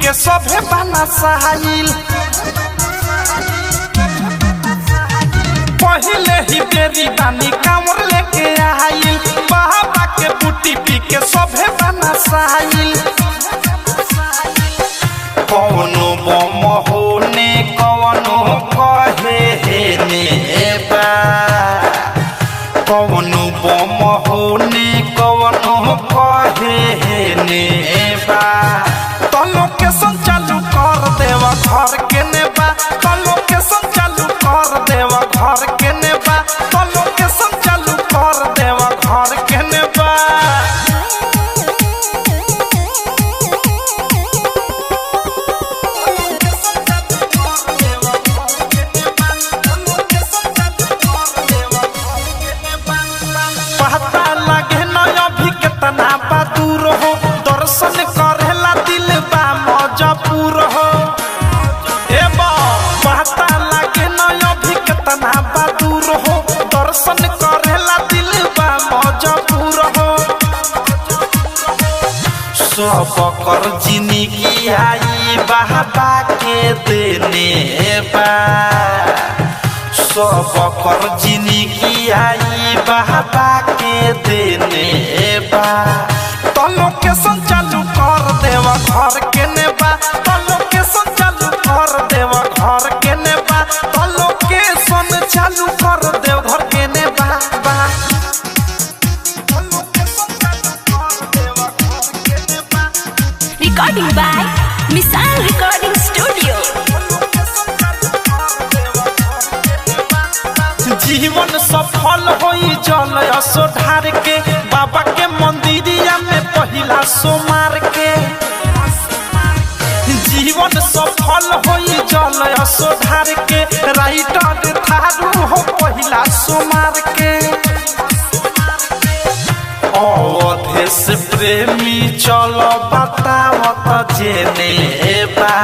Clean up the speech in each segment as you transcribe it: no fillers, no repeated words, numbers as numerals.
के सभे बना सहाइल पहले ही बेरी बानी कांवर लेके आइल बाबा के बूटी पी के सभे बना सहाइल कौनो बम होने कौनो कहे हे नेबा कौनो बम होने कौनो कहे हे नेबा तो लोकेशन चालू कर देवा घर के नेबा तो लोकेशन चालू कर देवा घर के नेबा तो लोकेशन चालू कर देवा घर के नेबा पता लगे न अभी कितना बा दूर हो दर्शन करेला दिल बा मजबूर हो ए बा पता लगे न अभी कितना बा दूर हो दर्शन करेला दिल बा मजबूर हो सब कर जिंदगी आई बाबा के देने बा सब कर जिंदगी आई बाबा के देने बा तो लोकेशन चालू कर देवा घर के नेबा तो लोकेशन चालू कर देवा घर के नेबा तो लोकेशन चालू कर देव घर के नेबा बा Recording by Misal Recording Studio. जीवन सफल होई जल असो ढार के बाबा के मंदिरिया में पहिला सोमार के जीवन सफल होई जल असो ढार के राइटर थारू हो पहिला सोमार के अवधेश प्रेमी चलो बतावत जेने बा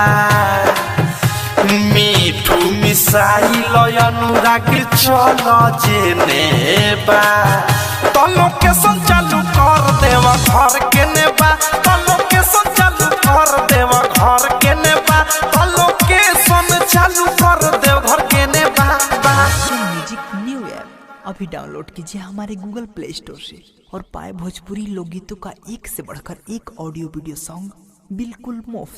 मिठू मिसाइल अनुराग चलो जेने बा तो लोकेशन चालू कर देवा घर के नेबा तो लोकेशन चालू कर देवा घर के नेबा तो लोकेशन चालू कर देव घर के नेबा बा म्यूजिक न्यू ऐप अभी डाउनलोड कीजिए हमारे गूगल प्ले स्टोर से और पाए भोजपुरी लोकगीतों का एक से बढ़कर एक ऑडियो वीडियो सॉन्ग बिल्कुल मुफ्त।